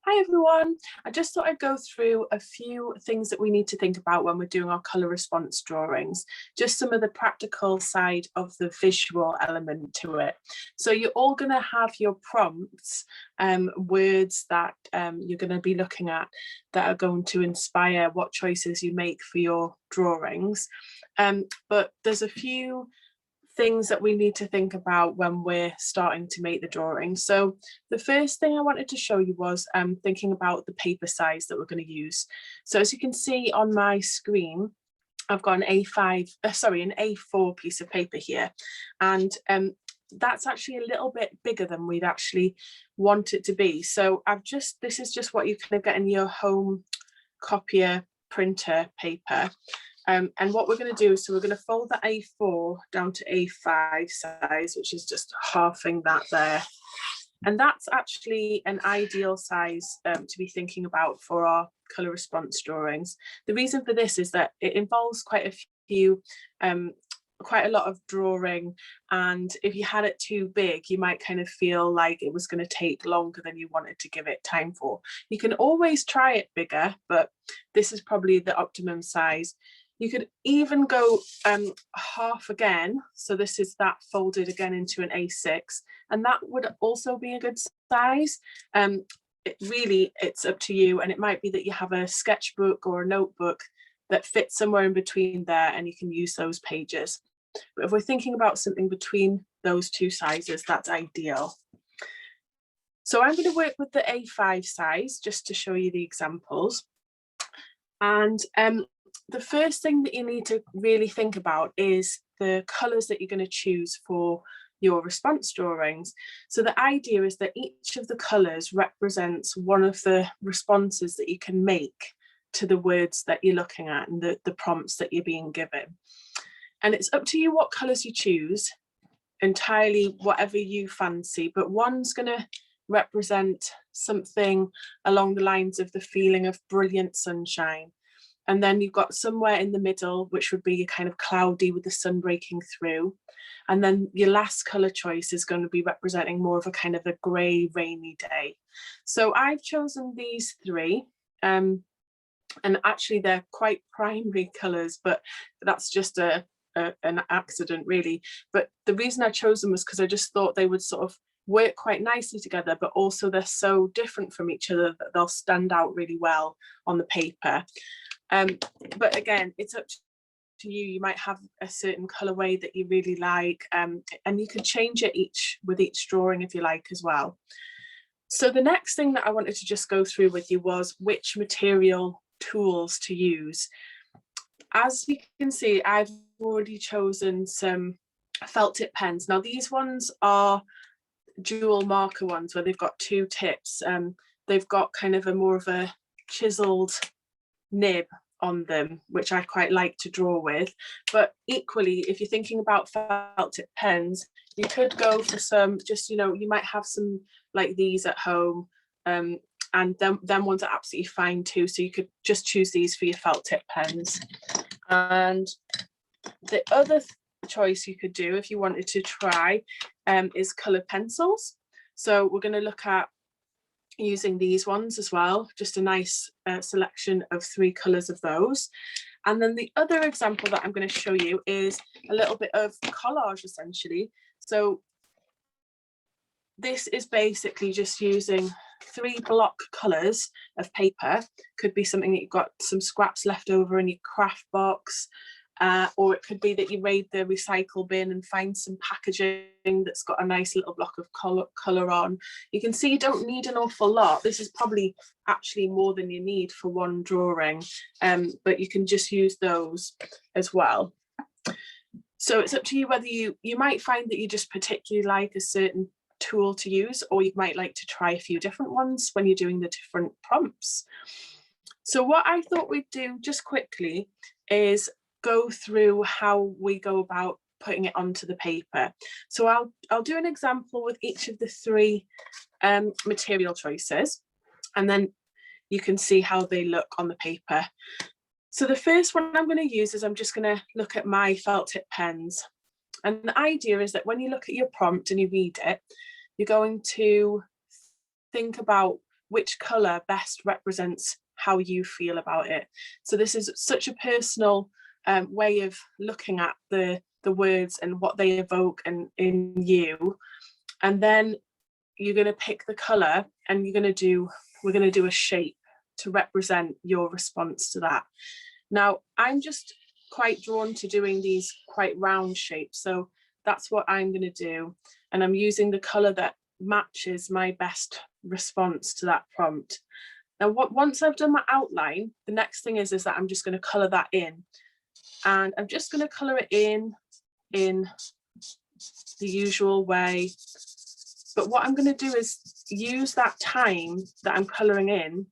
Hi everyone, I just thought I'd go through a few things that we need to think about when we're doing our colour response drawings, just some of the practical side of the visual element to it. So you're all going to have your prompts, words that you're going to be looking at that are going to inspire what choices you make for your drawings. But there's a few things that we need to think about when we're starting to make the drawing. So the first thing I wanted to show you was thinking about the paper size that we're going to use. So as you can see on my screen, I've got an A4 piece of paper here, and that's actually a little bit bigger than we'd actually want it to be. So this is just what you kind of get in your home copier printer paper. And what we're going to do is, so we're going to fold the A4 down to A5 size, which is just halving that there. And that's actually an ideal size to be thinking about for our colour response drawings. The reason for this is that it involves quite a lot of drawing, and if you had it too big, you might kind of feel like it was going to take longer than you wanted to give it time for. You can always try it bigger, but this is probably the optimum size. You could even go half again. So this is that folded again into an A6, and that would also be a good size. It's up to you, and it might be that you have a sketchbook or a notebook that fits somewhere in between there, and you can use those pages. But if we're thinking about something between those two sizes, that's ideal. So I'm going to work with the A5 size just to show you the examples. And the first thing that you need to really think about is the colours that you're going to choose for your response drawings. So the idea is that each of the colours represents one of the responses that you can make to the words that you're looking at and the prompts that you're being given. And it's up to you what colours you choose, entirely whatever you fancy, but one's going to represent something along the lines of the feeling of brilliant sunshine. And then you've got somewhere in the middle, which would be kind of cloudy with the sun breaking through. And then your last colour choice is going to be representing more of a kind of a grey, rainy day. So I've chosen these three. And actually they're quite primary colours, but that's just an accident really. But the reason I chose them was because I just thought they would sort of work quite nicely together, but also they're so different from each other that they'll stand out really well on the paper. But again, it's up to you. You might have a certain colorway that you really like, and you can change it with each drawing if you like as well. So the next thing that I wanted to just go through with you was which material tools to use. As you can see, I've already chosen some felt tip pens. Now these ones are dual marker ones where they've got two tips. They've got kind of more of a chiseled nib on them, which I quite like to draw with. But equally, if you're thinking about felt tip pens, you could go for some, just, you might have some like these at home, and them ones are absolutely fine too. So you could just choose these for your felt tip pens. And the other choice you could do if you wanted to try is coloured pencils. So we're going to look at using these ones as well, just a nice selection of 3 colours of those. And then the other example that I'm going to show you is a little bit of collage essentially. So this is basically just using 3 block colours of paper. Could be something that you've got some scraps left over in your craft box, or it could be that you raid the recycle bin and find some packaging that's got a nice little block of colour on. You can see you don't need an awful lot. This is probably actually more than you need for one drawing, but you can just use those as well. So it's up to you whether you might find that you just particularly like a certain tool to use, or you might like to try a few different ones when you're doing the different prompts. So what I thought we'd do just quickly is go through how we go about putting it onto the paper. So I'll do an example with each of the 3 material choices, and then you can see how they look on the paper. So the first one I'm going to use is I'm just going to look at my felt tip pens. And the idea is that when you look at your prompt and you read it, you're going to think about which colour best represents how you feel about it. So this is such a personal way of looking at the words and what they evoke and in you. And then you're going to pick the colour, and we're going to do a shape to represent your response to that. Now, I'm just quite drawn to doing these quite round shapes, so that's what I'm going to do. And I'm using the colour that matches my best response to that prompt. Now, once I've done my outline, the next thing is that I'm just going to colour that in. And I'm just going to colour it in the usual way. But what I'm going to do is use that time that I'm colouring in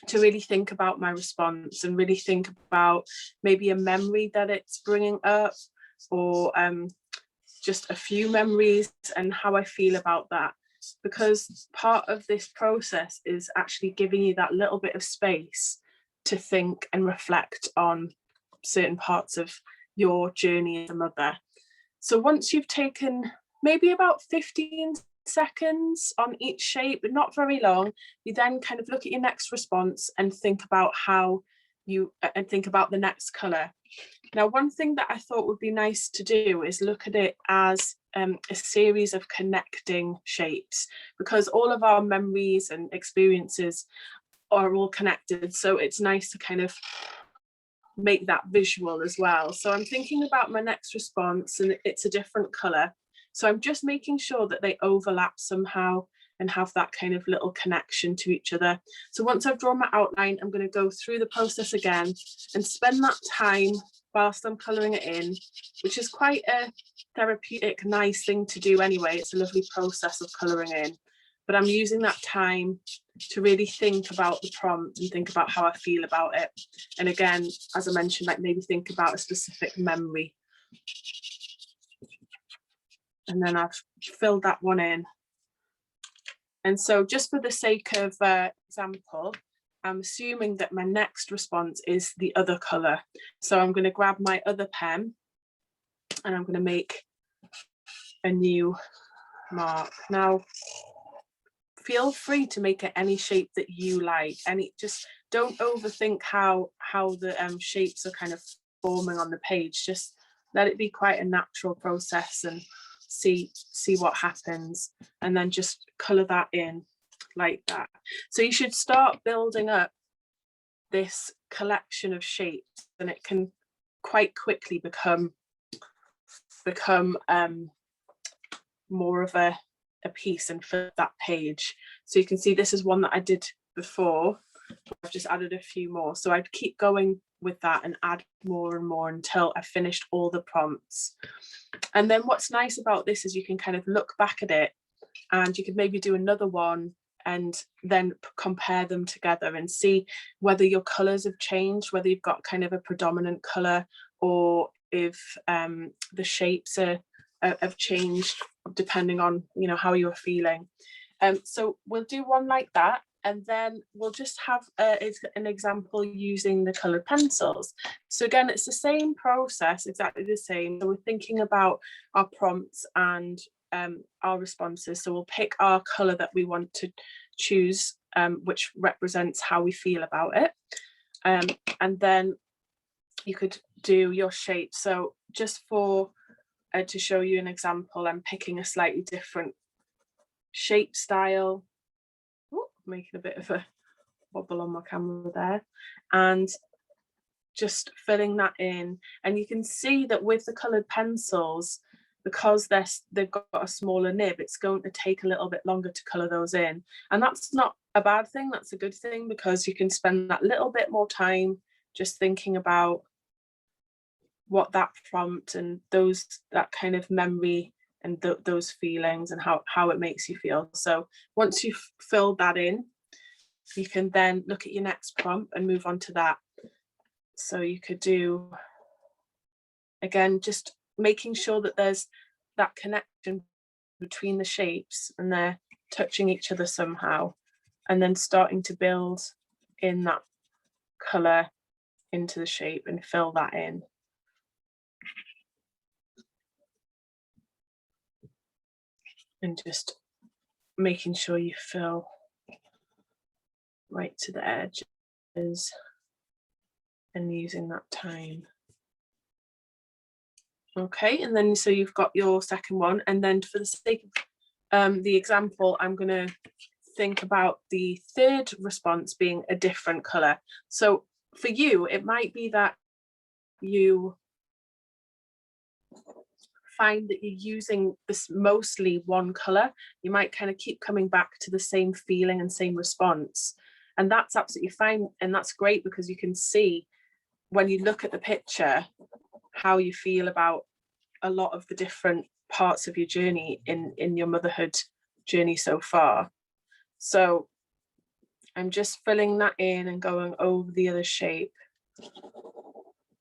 to really think about my response and really think about maybe a memory that it's bringing up, or just a few memories and how I feel about that. Because part of this process is actually giving you that little bit of space to think and reflect on certain parts of your journey as a mother. So once you've taken maybe about 15 seconds on each shape, but not very long, you then kind of look at your next response and think about the next colour. Now, one thing that I thought would be nice to do is look at it as a series of connecting shapes, because all of our memories and experiences are all connected. So it's nice to kind of make that visual as well. So I'm thinking about my next response, and it's a different colour. So I'm just making sure that they overlap somehow and have that kind of little connection to each other. So once I've drawn my outline, I'm going to go through the process again and spend that time whilst I'm colouring it in, which is quite a therapeutic, nice thing to do anyway. It's a lovely process of colouring in. But I'm using that time to really think about the prompt and think about how I feel about it. And again, as I mentioned, like maybe think about a specific memory. And then I've filled that one in. And so just for the sake of example, I'm assuming that my next response is the other colour. So I'm going to grab my other pen and I'm going to make a new mark. Now, feel free to make it any shape that you like. Just don't overthink how the shapes are kind of forming on the page. Just let it be quite a natural process and see what happens, and then just colour that in like that. So you should start building up this collection of shapes, and it can quite quickly become more of a piece and fill that page. So you can see this is one that I did before. I've just added a few more. So I'd keep going with that and add more and more until I finished all the prompts. And then what's nice about this is you can kind of look back at it, and you could maybe do another one and then compare them together and see whether your colours have changed, whether you've got kind of a predominant colour, or if the shapes have changed depending on, you know, how you're feeling. So we'll do one like that, and then we'll just have an example using the coloured pencils. So again, it's the same process, exactly the same. So we're thinking about our prompts and our responses. So we'll pick our colour that we want to choose, which represents how we feel about it. And then you could do your shape. So just for to show you an example, I'm picking a slightly different shape style. Ooh, making a bit of a wobble on my camera there, and just filling that in. And you can see that with the coloured pencils, because they've got a smaller nib, it's going to take a little bit longer to colour those in. And that's not a bad thing, that's a good thing, because you can spend that little bit more time just thinking about what that prompt and that kind of memory and those feelings and how it makes you feel. So once you've filled that in, you can then look at your next prompt and move on to that. So you could do, again, just making sure that there's that connection between the shapes and they're touching each other somehow, and then starting to build in that colour into the shape and fill that in. And just making sure you fill right to the edges and using that time. Okay, and then so you've got your second one, and then for the sake of the example, I'm going to think about the third response being a different colour. So for you, it might be that you find that you're using this mostly one colour. You might kind of keep coming back to the same feeling and same response, and that's absolutely fine, and that's great because you can see when you look at the picture how you feel about a lot of the different parts of your journey in your motherhood journey so far. So I'm just filling that in and going over the other shape,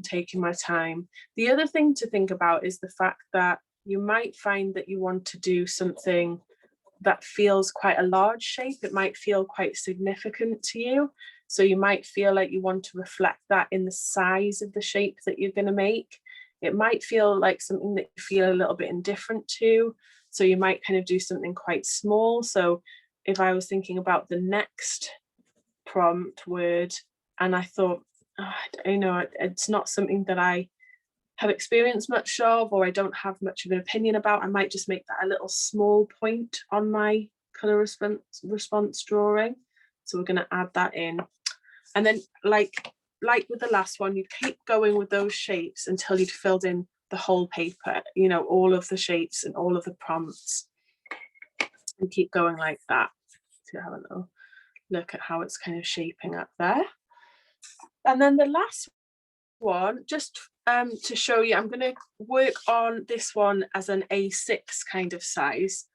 taking my time. The other thing to think about is the fact that you might find that you want to do something that feels quite a large shape. It might feel quite significant to you. So you might feel like you want to reflect that in the size of the shape that you're going to make. It might feel like something that you feel a little bit indifferent to. So you might kind of do something quite small. So if I was thinking about the next prompt word and I thought, oh, I know it's not something that I have experienced much of, or I don't have much of an opinion about, I might just make that a little small point on my colour response drawing. So we're going to add that in. And then like with the last one, you'd keep going with those shapes until you'd filled in the whole paper, you know, all of the shapes and all of the prompts, and keep going like that. So have a little look at how it's kind of shaping up there. And then the last one, just to show you, I'm going to work on this one as an A6 kind of size,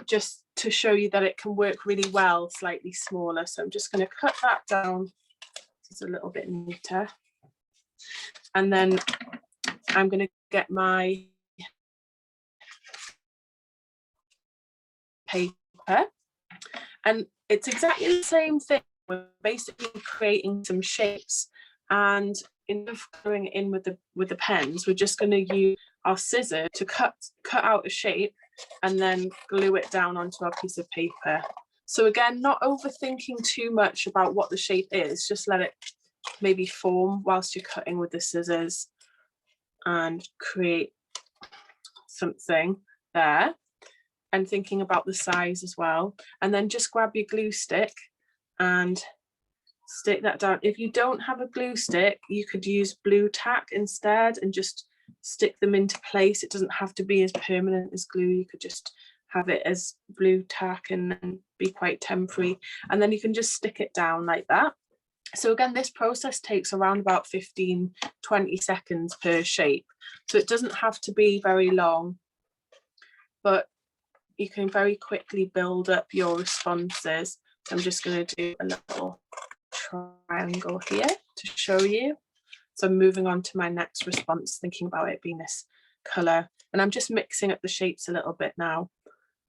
just to show you that it can work really well slightly smaller. So I'm just going to cut that down. It's a little bit neater. And then I'm going to get my paper, and it's exactly the same thing. We're basically creating some shapes, and instead of going in with the pens, we're just going to use our scissors to cut out a shape and then glue it down onto our piece of paper. So again, not overthinking too much about what the shape is, just let it maybe form whilst you're cutting with the scissors and create something there, and thinking about the size as well. And then just grab your glue stick and stick that down. If you don't have a glue stick, you could use blue tack instead and just stick them into place. It doesn't have to be as permanent as glue. You could just have it as blue tack and then be quite temporary. And then you can just stick it down like that. So again, this process takes around about 15-20 seconds per shape. So it doesn't have to be very long, but you can very quickly build up your responses. I'm just going to do a little triangle here to show you. So I'm moving on to my next response, thinking about it being this colour. And I'm just mixing up the shapes a little bit now.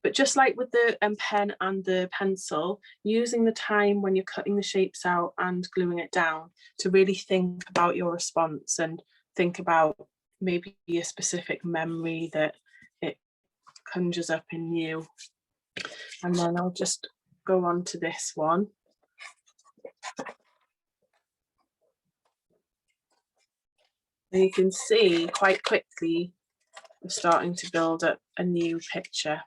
But just like with the pen and the pencil, using the time when you're cutting the shapes out and gluing it down to really think about your response and think about maybe a specific memory that it conjures up in you. And then I'll just go on to this one. And you can see quite quickly we're starting to build up a new picture.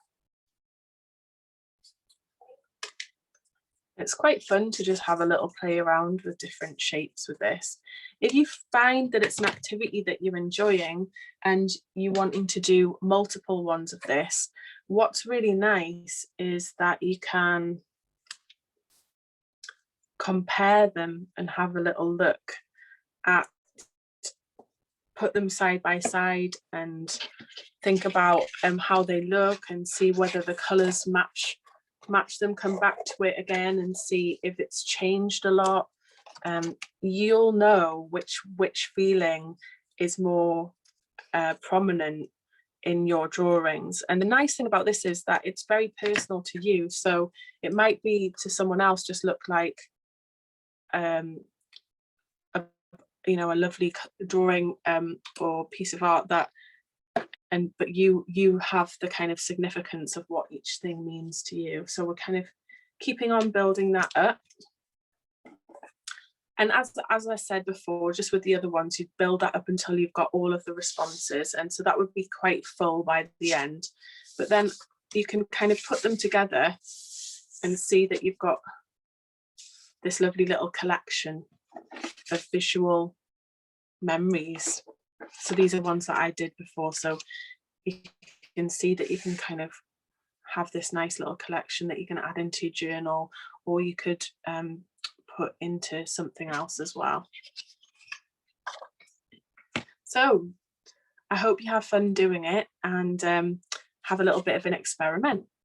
It's quite fun to just have a little play around with different shapes with this. If you find that it's an activity that you're enjoying and you wanting to do multiple ones of this, what's really nice is that you can compare them and have a little look at, put them side by side and think about how they look and see whether the colours match them, come back to it again and see if it's changed a lot. You'll know which feeling is more prominent in your drawings. And the nice thing about this is that it's very personal to you. So it might be to someone else just look like a lovely drawing or piece of art that, but you have the kind of significance of what each thing means to you. So we're kind of keeping on building that up. And as I said before, just with the other ones, you build that up until you've got all of the responses. And so that would be quite full by the end. But then you can kind of put them together and see that you've got this lovely little collection of visual memories. So these are ones that I did before. So you can see that you can kind of have this nice little collection that you can add into your journal, or you could put into something else as well. So I hope you have fun doing it and have a little bit of an experiment.